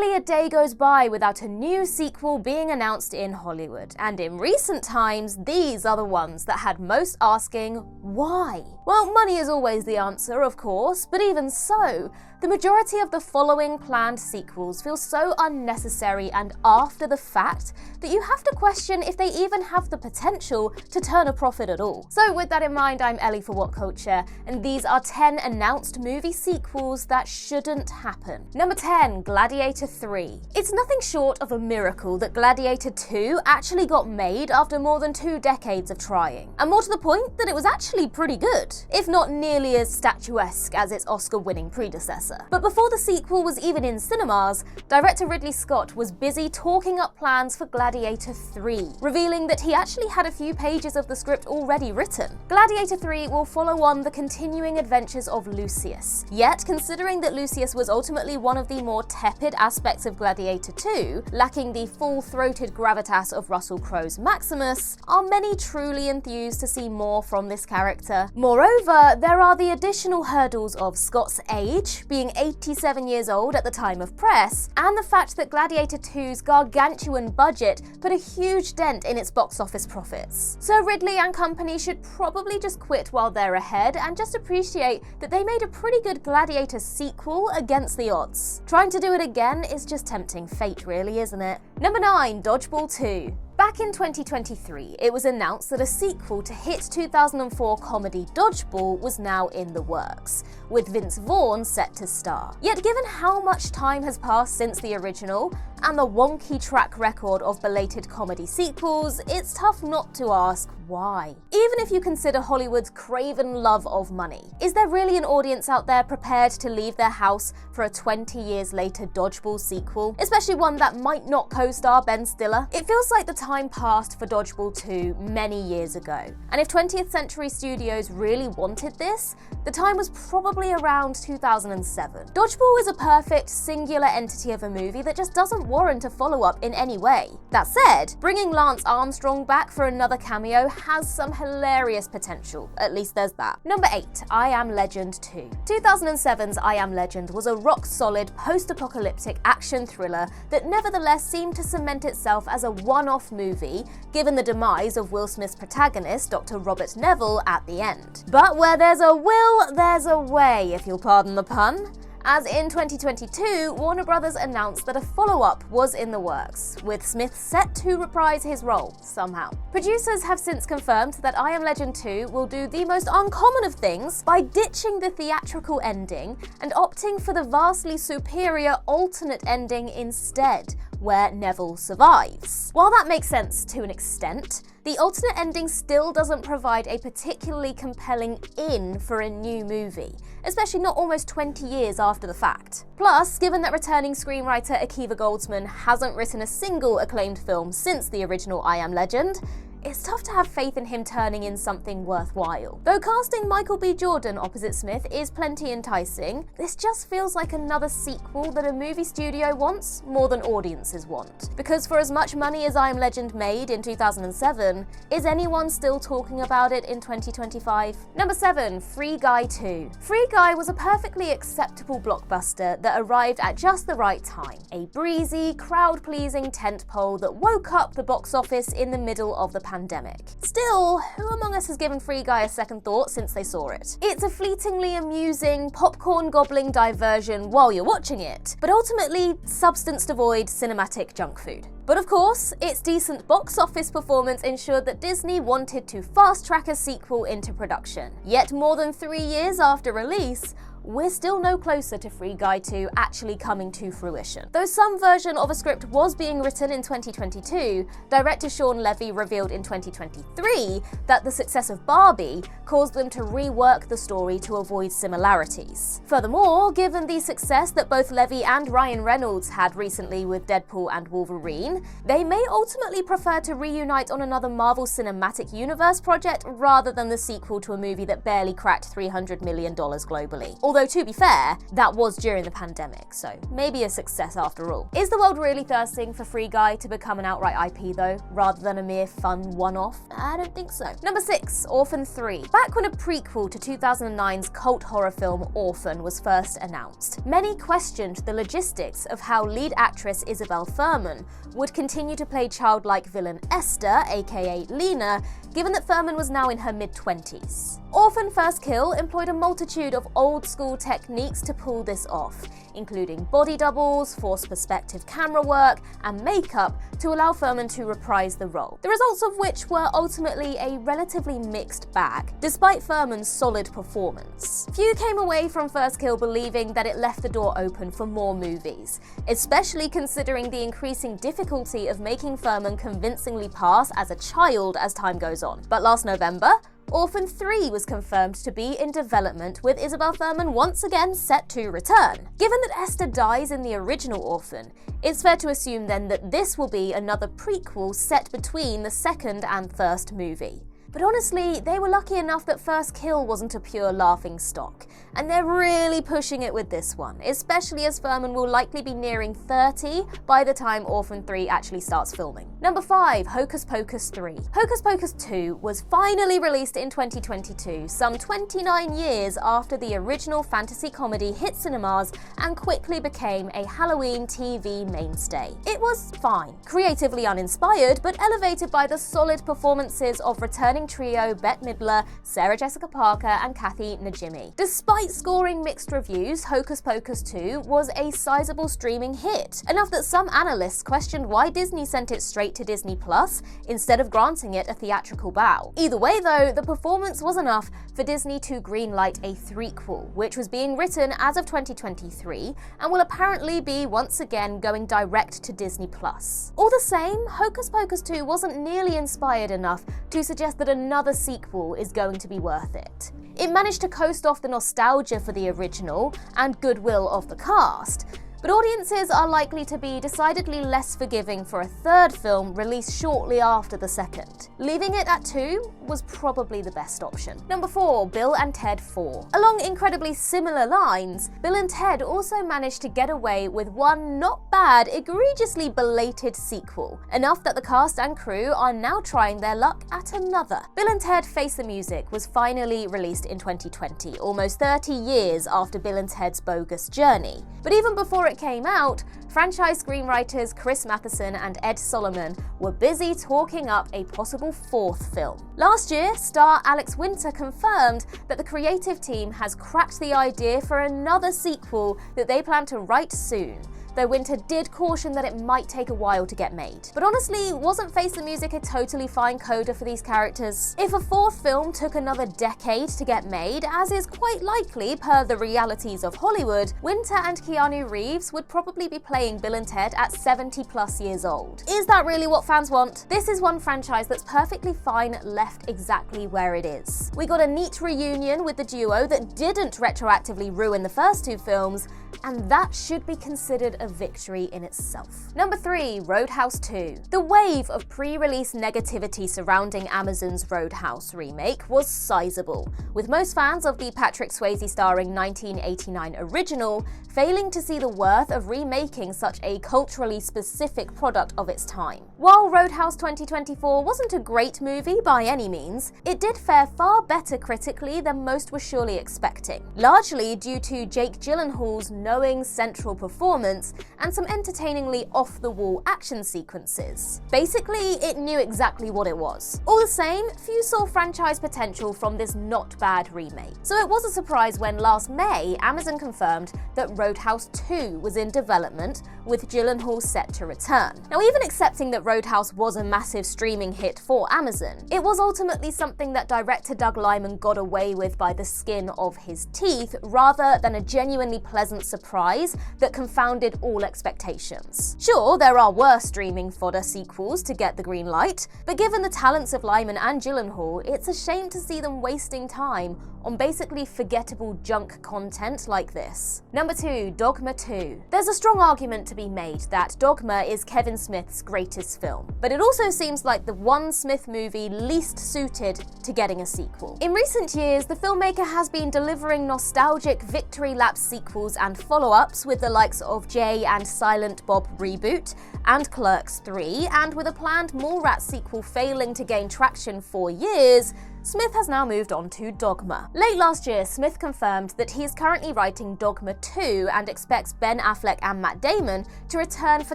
Barely a day goes by without a new sequel being announced in Hollywood, and in recent times, these are the ones that had most asking, why? Well, money is always the answer, of course, but even so, the majority of the following planned sequels feel so unnecessary and after the fact that you have to question if they even have the potential to turn a profit at all. So with that in mind, I'm Ellie for What Culture, and these are 10 announced movie sequels that shouldn't happen. Number 10, Gladiator 3. It's nothing short of a miracle that Gladiator 2 actually got made after more than 2 decades of trying. And more to the point, that it was actually pretty good, if not nearly as statuesque as its Oscar-winning predecessor. But before the sequel was even in cinemas, director Ridley Scott was busy talking up plans for Gladiator 3, revealing that he actually had a few pages of the script already written. Gladiator 3 will follow on the continuing adventures of Lucius. Yet, considering that Lucius was ultimately one of the more tepid aspects of Gladiator 2, lacking the full-throated gravitas of Russell Crowe's Maximus, are many truly enthused to see more from this character. Moreover, there are the additional hurdles of Scott's age, being 87 years old at the time of press, and the fact that Gladiator 2's gargantuan budget put a huge dent in its box office profits. So Ridley and company should probably just quit while they're ahead and just appreciate that they made a pretty good Gladiator sequel against the odds. Trying to do it again is just tempting fate, really, isn't it? Number 9, Dodgeball 2. Back in 2023, it was announced that a sequel to hit 2004 comedy Dodgeball was now in the works, with Vince Vaughn set to star. Yet given how much time has passed since the original, and the wonky track record of belated comedy sequels, it's tough not to ask why. Even if you consider Hollywood's craven love of money, is there really an audience out there prepared to leave their house for a 20 years later Dodgeball sequel, especially one that might not co-star Ben Stiller? It feels like the time passed for Dodgeball 2 many years ago. And if 20th Century Studios really wanted this, the time was probably around 2007. Dodgeball is a perfect, singular entity of a movie that just doesn't warrant a follow-up in any way. That said, bringing Lance Armstrong back for another cameo has some hilarious potential. At least there's that. Number 8, I Am Legend 2. 2007's I Am Legend was a rock-solid, post-apocalyptic action thriller that nevertheless seemed to cement itself as a one-off movie, given the demise of Will Smith's protagonist, Dr. Robert Neville, at the end. But where there's a will, there's a way, if you'll pardon the pun. As in 2022, Warner Bros. Announced that a follow-up was in the works, with Smith set to reprise his role, somehow. Producers have since confirmed that I Am Legend 2 will do the most uncommon of things by ditching the theatrical ending and opting for the vastly superior alternate ending instead, where Neville survives. While that makes sense to an extent, the alternate ending still doesn't provide a particularly compelling in for a new movie, especially not almost 20 years after the fact. Plus, given that returning screenwriter Akiva Goldsman hasn't written a single acclaimed film since the original I Am Legend, it's tough to have faith in him turning in something worthwhile. Though casting Michael B. Jordan opposite Smith is plenty enticing, this just feels like another sequel that a movie studio wants more than audiences want. Because for as much money as I Am Legend made in 2007, is anyone still talking about it in 2025? Number 7, Free Guy 2. Free Guy was a perfectly acceptable blockbuster that arrived at just the right time. A breezy, crowd-pleasing tentpole that woke up the box office in the middle of the pandemic. Still, who among us has given Free Guy a second thought since they saw it? It's a fleetingly amusing, popcorn-gobbling diversion while you're watching it, but ultimately substance-devoid cinematic junk food. But of course, its decent box office performance ensured that Disney wanted to fast-track a sequel into production. Yet more than 3 years after release, we're still no closer to Free Guy 2 actually coming to fruition. Though some version of a script was being written in 2022, director Sean Levy revealed in 2023 that the success of Barbie caused them to rework the story to avoid similarities. Furthermore, given the success that both Levy and Ryan Reynolds had recently with Deadpool and Wolverine, they may ultimately prefer to reunite on another Marvel Cinematic Universe project rather than the sequel to a movie that barely cracked $300 million globally. Although, to be fair, that was during the pandemic, so maybe a success after all. Is the world really thirsting for Free Guy to become an outright IP though, rather than a mere fun one-off? I don't think so. Number 6, Orphan 3. Back when a prequel to 2009's cult horror film Orphan was first announced, many questioned the logistics of how lead actress Isabel Fuhrman would continue to play childlike villain Esther, aka Lena, given that Fuhrman was now in her mid-20s. Orphan First Kill employed a multitude of old-school techniques to pull this off, including body doubles, forced perspective camera work, and makeup to allow Fuhrman to reprise the role. The results of which were ultimately a relatively mixed bag, despite Fuhrman's solid performance. Few came away from First Kill believing that it left the door open for more movies, especially considering the increasing difficulty of making Fuhrman convincingly pass as a child as time goes on. But last November, Orphan 3 was confirmed to be in development, with Isabel Fuhrman once again set to return. Given that Esther dies in the original Orphan, it's fair to assume then that this will be another prequel set between the second and first movie. But honestly, they were lucky enough that First Kill wasn't a pure laughing stock, and they're really pushing it with this one, especially as Fuhrman will likely be nearing 30 by the time Orphan 3 actually starts filming. Number 5, Hocus Pocus 3. Hocus Pocus 2 was finally released in 2022, some 29 years after the original fantasy comedy hit cinemas and quickly became a Halloween TV mainstay. It was fine, creatively uninspired, but elevated by the solid performances of returning trio Bette Midler, Sarah Jessica Parker, and Kathy Najimy. Despite scoring mixed reviews, Hocus Pocus 2 was a sizable streaming hit, enough that some analysts questioned why Disney sent it straight to Disney Plus instead of granting it a theatrical bow. Either way though, the performance was enough for Disney to greenlight a threequel, which was being written as of 2023 and will apparently be once again going direct to Disney Plus. All the same, Hocus Pocus 2 wasn't nearly inspired enough to suggest that another sequel is going to be worth it. It managed to coast off the nostalgia for the original and goodwill of the cast, but audiences are likely to be decidedly less forgiving for a third film released shortly after the second. Leaving it at 2 was probably the best option. Number 4, Bill and Ted 4. Along incredibly similar lines, Bill and Ted also managed to get away with one not bad, egregiously belated sequel, enough that the cast and crew are now trying their luck at another. Bill and Ted Face the Music was finally released in 2020, almost 30 years after Bill and Ted's bogus journey. But even before it came out, franchise screenwriters Chris Matheson and Ed Solomon were busy talking up a possible fourth film. Last year, star Alex Winter confirmed that the creative team has cracked the idea for another sequel that they plan to write soon, though Winter did caution that it might take a while to get made. But honestly, wasn't Face the Music a totally fine coda for these characters? If a fourth film took another decade to get made, as is quite likely per the realities of Hollywood, Winter and Keanu Reeves would probably be playing Bill and Ted at 70 plus years old. Is that really what fans want? This is one franchise that's perfectly fine left exactly where it is. We got a neat reunion with the duo that didn't retroactively ruin the first two films, and that should be considered a victory in itself. Number 3, Roadhouse 2. The wave of pre-release negativity surrounding Amazon's Roadhouse remake was sizable, with most fans of the Patrick Swayze starring 1989 original failing to see the worth of remaking such a culturally specific product of its time. While Roadhouse 2024 wasn't a great movie by any means, it did fare far better critically than most were surely expecting, largely due to Jake Gyllenhaal's knowing central performance and some entertainingly off-the-wall action sequences. Basically, it knew exactly what it was. All the same, few saw franchise potential from this not bad remake. So it was a surprise when last May, Amazon confirmed that Roadhouse 2 was in development, with Gyllenhaal set to return. Now, even accepting that Roadhouse was a massive streaming hit for Amazon, it was ultimately something that director Doug Liman got away with by the skin of his teeth, rather than a genuinely pleasant surprise that confounded all expectations. Sure, there are worse streaming fodder sequels to get the green light, but given the talents of Liman and Gyllenhaal, it's a shame to see them wasting time on basically forgettable junk content like this. Number Number 2, Dogma 2. There's a strong argument to be made that Dogma is Kevin Smith's greatest film, but it also seems like the one Smith movie least suited to getting a sequel. In recent years, the filmmaker has been delivering nostalgic victory lap sequels and follow-ups with the likes of Jay and Silent Bob Reboot and Clerks 3, and with a planned Mallrats sequel failing to gain traction for years, Smith has now moved on to Dogma. Late last year, Smith confirmed that he is currently writing Dogma 2 and expects Ben Affleck and Matt Damon to return for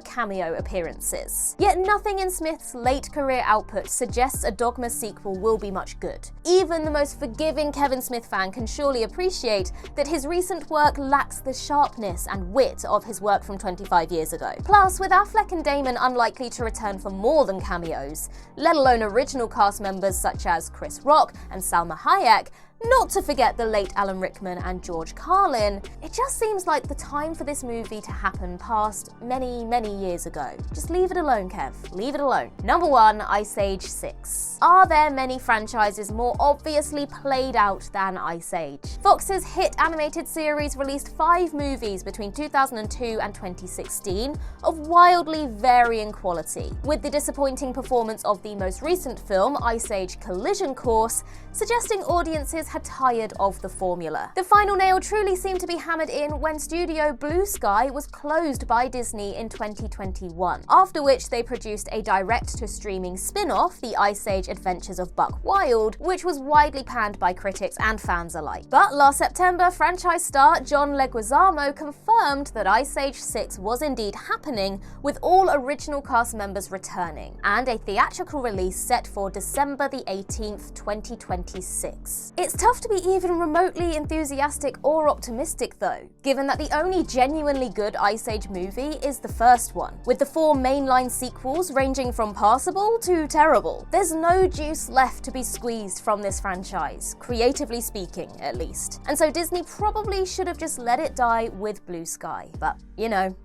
cameo appearances. Yet nothing in Smith's late career output suggests a Dogma sequel will be much good. Even the most forgiving Kevin Smith fan can surely appreciate that his recent work lacks the sharpness and wit of his work from 25 years ago. Plus, with Affleck and Damon unlikely to return for more than cameos, let alone original cast members such as Chris Rock and Salma Hayek, not to forget the late Alan Rickman and George Carlin, it just seems like the time for this movie to happen passed many, many years ago. Just leave it alone, Kev. Leave it alone. Number 1, Ice Age 6. Are there many franchises more obviously played out than Ice Age? Fox's hit animated series released 5 movies between 2002 and 2016 of wildly varying quality, with the disappointing performance of the most recent film, Ice Age Collision Course, suggesting audiences had tired of the formula. The final nail truly seemed to be hammered in when Studio Blue Sky was closed by Disney in 2021, after which they produced a direct-to-streaming spin-off, The Ice Age Adventures of Buck Wild, which was widely panned by critics and fans alike. But last September, franchise star John Leguizamo confirmed that Ice Age 6 was indeed happening, with all original cast members returning, and a theatrical release set for December the 18th, 2026. It's tough to be even remotely enthusiastic or optimistic though, given that the only genuinely good Ice Age movie is the first one, with the 4 mainline sequels ranging from passable to terrible. There's no juice left to be squeezed from this franchise, creatively speaking at least. And so Disney probably should have just let it die with Blue Sky, but you know,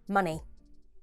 money.